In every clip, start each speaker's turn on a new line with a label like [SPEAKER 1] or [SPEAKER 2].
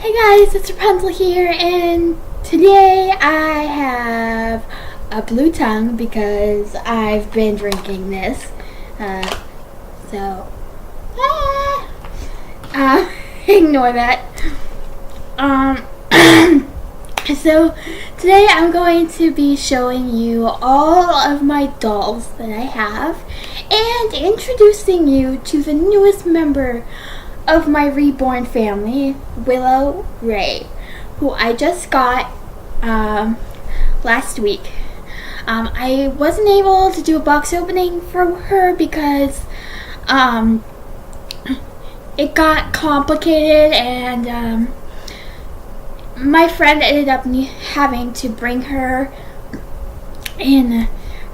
[SPEAKER 1] Hey guys, it's Rapunzel here, and today I have a blue tongue because I've been drinking this. So ignore that. So today I'm going to be showing you all of my dolls that I have and introducing you to the newest member of my Reborn family, Willow Rey, who I just got last week. I wasn't able to do a box opening for her because it got complicated, and my friend ended up having to bring her in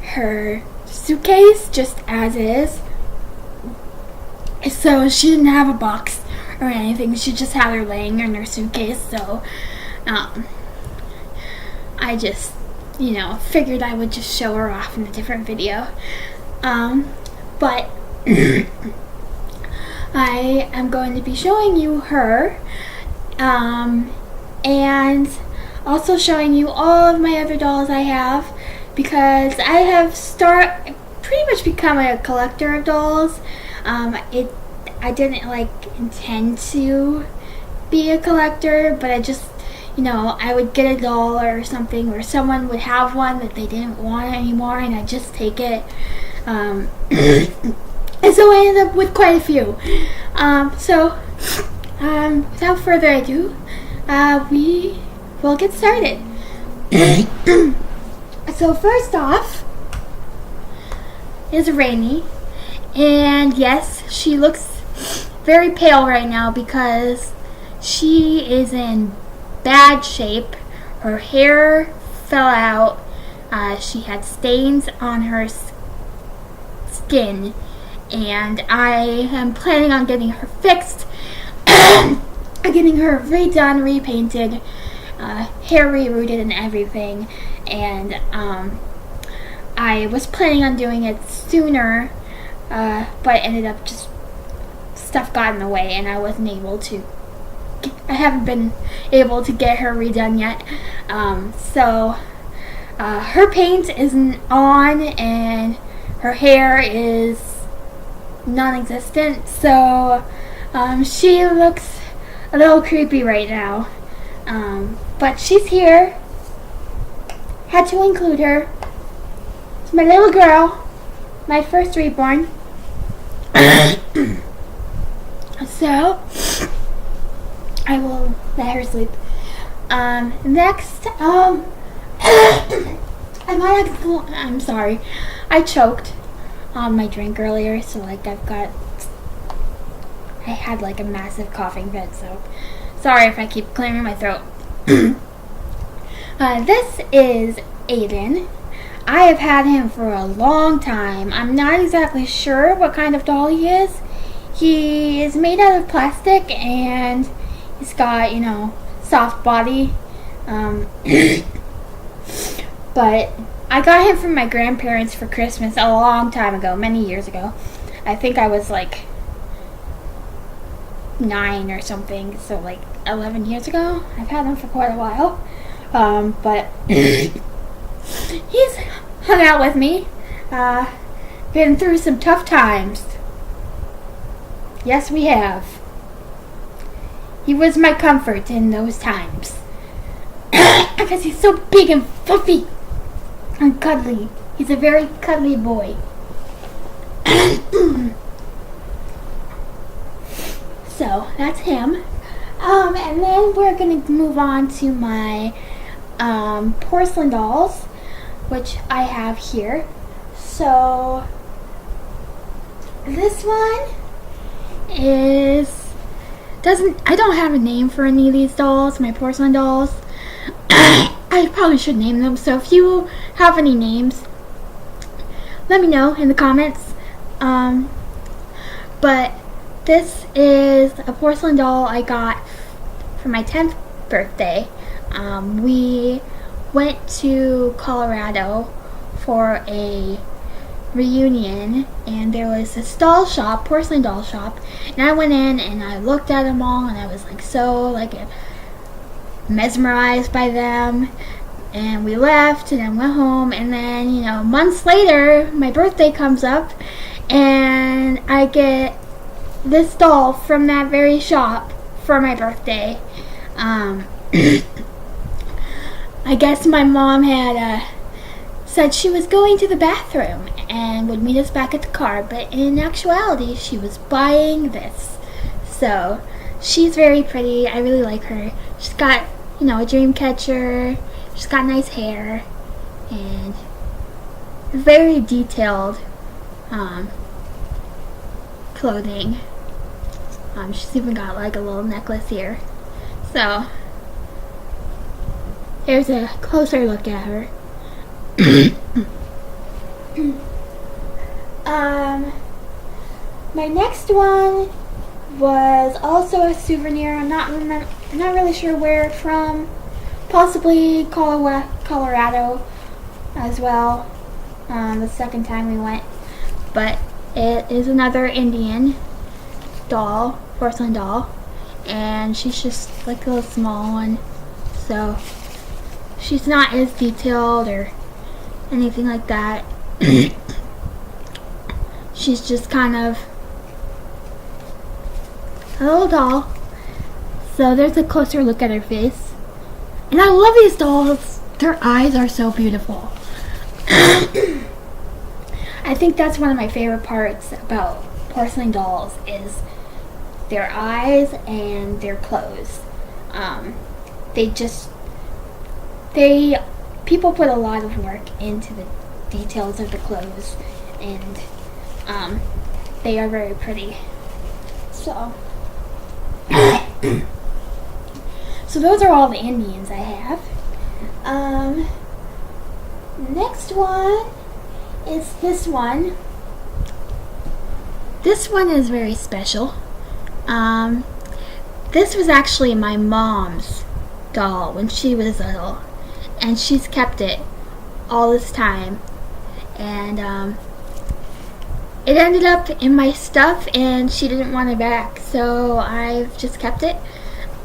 [SPEAKER 1] her suitcase just as is. So she didn't have a box or anything. She just had her laying in her suitcase. So I just, figured I would just show her off in a different video. But I am going to be showing you her, and also showing you all of my other dolls I have, because I have pretty much become a collector of dolls. I didn't intend to be a collector, but I just, I would get a doll or something, or someone would have one that they didn't want anymore, and I'd just take it. And so I ended up with quite a few. Without further ado, we will get started. So first off is Rainey. And yes, she looks very pale right now because she is in bad shape. Her hair fell out. She had stains on her skin. And I am planning on getting her fixed, getting her redone, repainted, hair rerooted and everything. And I was planning on doing it sooner, but ended up just stuff got in the way, and I wasn't able to. I haven't been able to get her redone yet. So her paint isn't on, and her hair is non-existent. So she looks a little creepy right now. But she's here. Had to include her. It's my little girl, my first Reborn. So I will let her sleep. Next, I'm sorry, I choked on my drink earlier, so I had a massive coughing fit, so sorry if I keep clearing my throat. This is Aiden. I have had him for a long time. I'm not exactly sure what kind of doll he is. He is made out of plastic, and he's got, soft body. But I got him from my grandparents for Christmas a long time ago, many years ago. I think I was 9 or something, so 11 years ago. I've had him for quite a while. But he's hung out with me, been through some tough times. Yes, we have. He was my comfort in those times. Because he's so big and fluffy and cuddly. He's a very cuddly boy. So, that's him. And then we're going to move on to my porcelain dolls, which I have here. So, this one I don't have a name for any of these dolls, my porcelain dolls. I probably should name them, so if you have any names, let me know in the comments. But this is a porcelain doll I got for my 10th birthday. We went to Colorado for a reunion, and there was this doll shop, porcelain doll shop, and I went in and I looked at them all, and I was so mesmerized by them. And we left and then went home, and then, months later, my birthday comes up, and I get this doll from that very shop for my birthday. I guess my mom had said she was going to the bathroom and would meet us back at the car, but in actuality, she was buying this. So, she's very pretty. I really like her. She's got, a dream catcher. She's got nice hair and very detailed clothing. She's even got like a little necklace here. So here's a closer look at her. My next one was also a souvenir. I'm not really sure where from. Possibly Colorado as well, the second time we went. But it is another Indian doll, porcelain doll, and she's just like a little small one, so she's not as detailed or anything like that. She's just kind of a little doll. So there's a closer look at her face. And I love these dolls. Their eyes are so beautiful. I think that's one of my favorite parts about porcelain dolls is their eyes and their clothes. People put a lot of work into the details of the clothes, and they are very pretty. So those are all the Indians I have. Next one is this one. This one is very special. This was actually my mom's doll when she was little, and she's kept it all this time. And it ended up in my stuff, and she didn't want it back, so I've just kept it.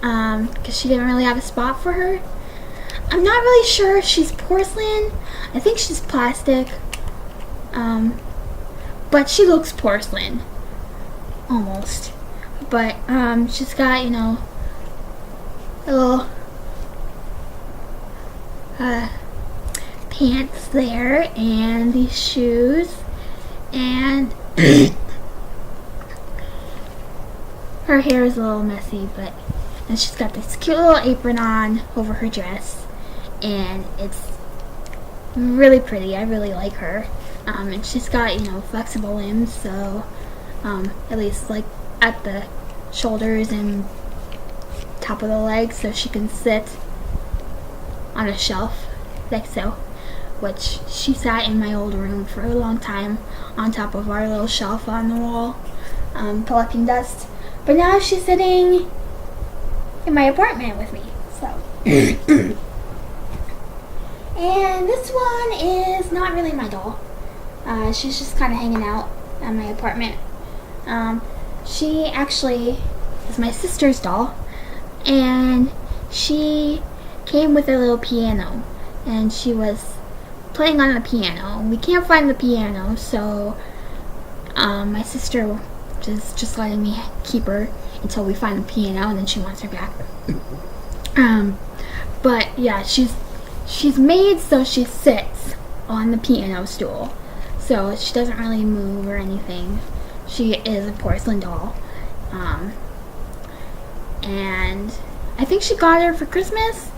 [SPEAKER 1] Because she didn't really have a spot for her. I'm not really sure if she's porcelain. I think she's plastic. But she looks porcelain. Almost. But, she's got, a little, pants there, and these shoes, and her hair is a little messy, and she's got this cute little apron on over her dress, and it's really pretty. I really like her. And she's got, flexible limbs, so at least like at the shoulders and top of the legs, so she can sit on a shelf like so, which she sat in my old room for a long time on top of our little shelf on the wall, collecting dust. But now she's sitting in my apartment with me, so. And this one is not really my doll. She's just kind of hanging out at my apartment. She actually is my sister's doll, and she came with a little piano, and she was playing on the piano. We can't find the piano, so my sister is just letting me keep her until we find the piano, and then she wants her back. But yeah, she's made so she sits on the piano stool, so she doesn't really move or anything. She is a porcelain doll, and I think she got her for Christmas.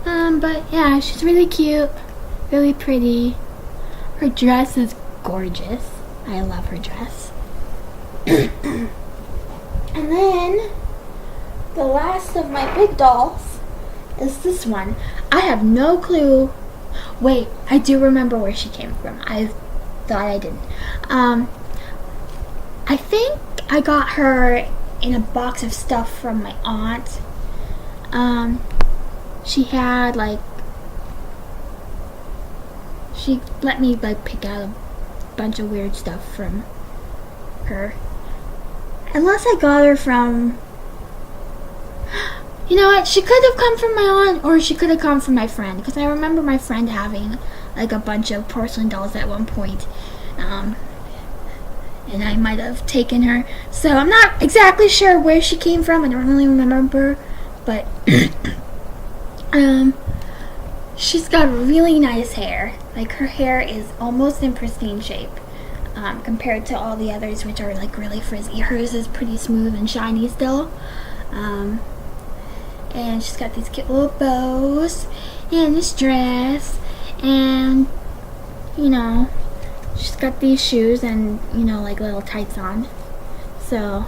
[SPEAKER 1] But yeah, she's really cute, really pretty. Her dress is gorgeous. I love her dress. And then the last of my big dolls is this one. I have no clue. Wait, I do remember where she came from. I thought I didn't. I think I got her in a box of stuff from my aunt. She had she let me pick out a bunch of weird stuff from her. Unless I got her from, You know what? She could have come from my aunt, or she could have come from my friend, because I remember my friend having like a bunch of porcelain dolls at one point. And I might have taken her. So I'm not exactly sure where she came from. I don't really remember, but she's got really nice hair. Like, her hair is almost in pristine shape, compared to all the others, which are like really frizzy. Hers is pretty smooth and shiny still. And she's got these cute little bows and this dress, and you know, she's got these shoes and, you know, like little tights on. So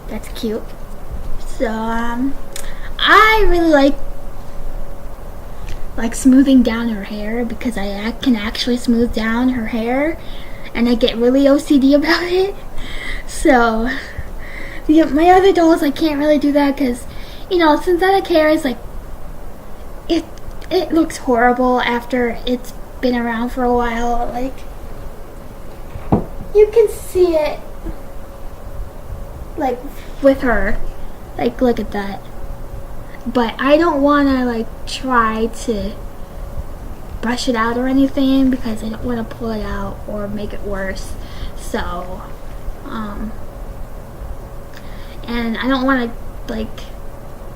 [SPEAKER 1] that's cute. So I really like smoothing down her hair, because I can actually smooth down her hair, and I get really OCD about it. So my other dolls, I can't really do that, because, you know, synthetic hair is like, it looks horrible after it's been around for a while. Like, you can see it, like, with her. Like, look at that. But I don't want to, like, try to brush it out or anything, because I don't want to pull it out or make it worse. So, and I don't want to, like,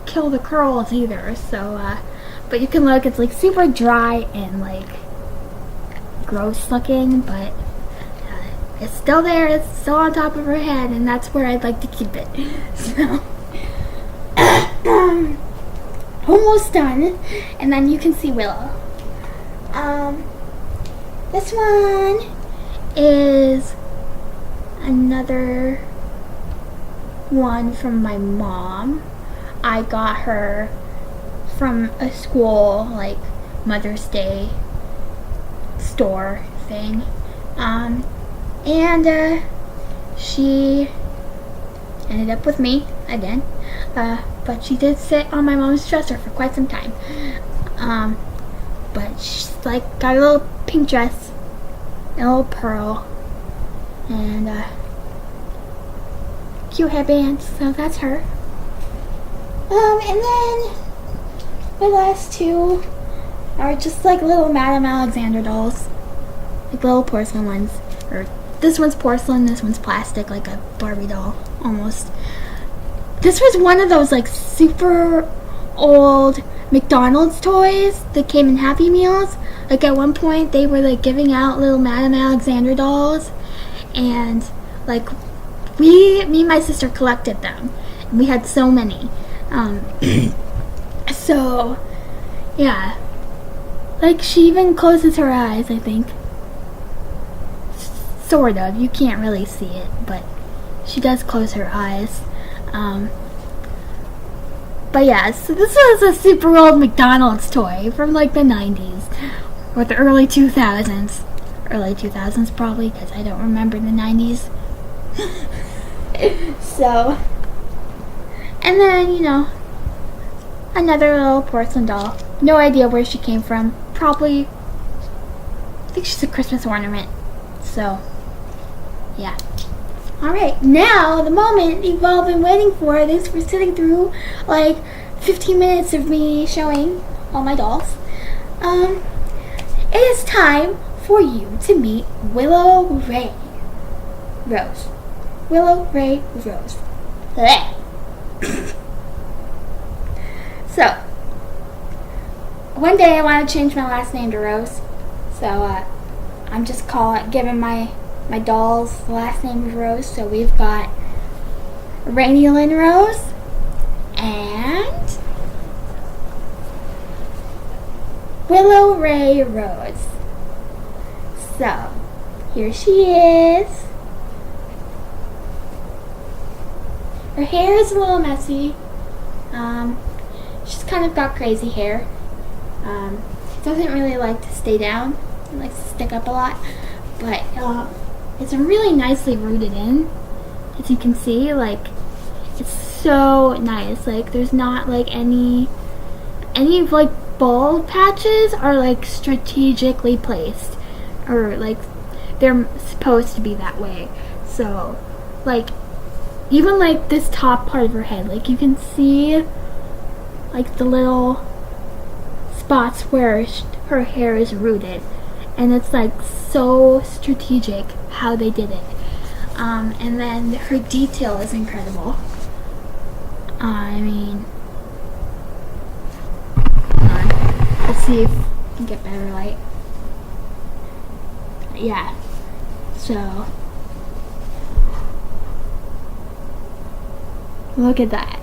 [SPEAKER 1] kill the curls either. So, but you can look, it's, like, super dry and, like, gross looking, but it's still there, it's still on top of her head, and that's where I'd like to keep it. So, almost done, and then you can see Willow. This one is another one from my mom. I got her from a school, like, Mother's Day store thing. And she ended up with me again, but she did sit on my mom's dresser for quite some time. But she's like got a little pink dress and a little pearl and cute headband, so that's her. And then my last two are just like little Madame Alexander dolls, like little porcelain ones. Or this one's porcelain, this one's plastic, like a Barbie doll almost. This was one of those like super old McDonald's toys that came in Happy Meals. Like at one point they were like giving out little Madame Alexander dolls, and like me and my sister collected them, and we had so many. So yeah, like she even closes her eyes, I think. Sort of. You can't really see it, but she does close her eyes. But yeah, so this was a super old McDonald's toy from like the 90s or the early 2000s. Early 2000s probably, because I don't remember the 90s. So, and then, you know, another little porcelain doll. No idea where she came from. Probably, I think she's a Christmas ornament. So, yeah. Alright, now the moment you've all been waiting for. Thanks for sitting through like 15 minutes of me showing all my dolls. It is time for you to meet Willow Rey Rose. Willow Rey Rose. Blech. So, one day I want to change my last name to Rose. So, I'm just giving my doll's last name is Rose. So we've got Rainey Rose and Willow Rey Rose. So here she is. Her hair is a little messy. She's kind of got crazy hair. Doesn't really like to stay down. It likes to stick up a lot. But it's really nicely rooted in, as you can see. Like, it's so nice. Like, there's not like any like bald patches are like strategically placed, or like they're supposed to be that way. So like even like this top part of her head, like you can see like the little spots where her hair is rooted, and it's like so strategic how they did it. And then her detail is incredible. I mean, hold on. Let's see if I can get better light. Yeah, so look at that.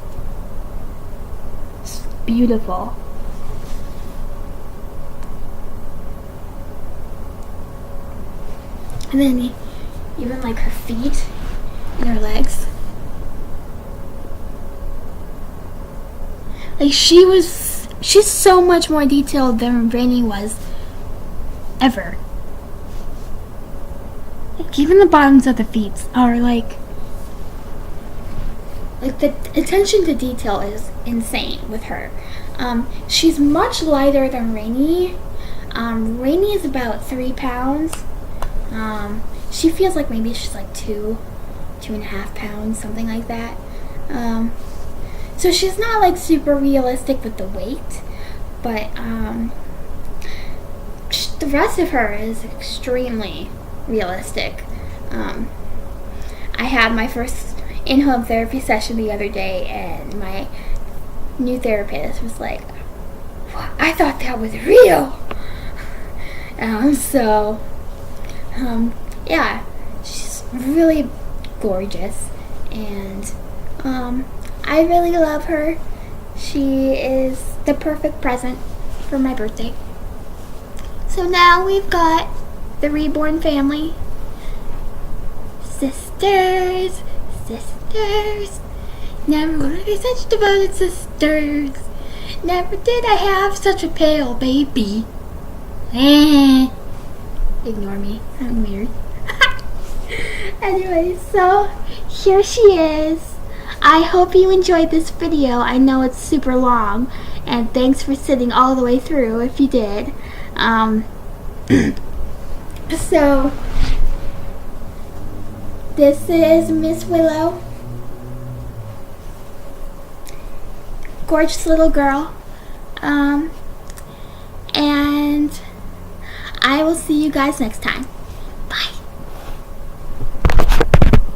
[SPEAKER 1] It's beautiful. And then even like her feet and her legs. Like she's so much more detailed than Rainey was ever. Like even the bottoms of the feet are like the attention to detail is insane with her. She's much lighter than Rainey. Rainey is about 3 pounds. She feels like maybe she's like 2.5 pounds, something like that. So she's not like super realistic with the weight, but the rest of her is extremely realistic. I had my first in-home therapy session the other day, and my new therapist was like, I thought that was real. Yeah, she's really gorgeous, and I really love her. She is the perfect present for my birthday. So now we've got the Reborn family. Sisters, never were they such devoted sisters. Never did I have such a pale baby. Ignore me, I'm weird. Anyway, so here she is. I hope you enjoyed this video. I know it's super long, and thanks for sitting all the way through if you did. So this is Miss Willow. Gorgeous little girl. And I will see you guys next time.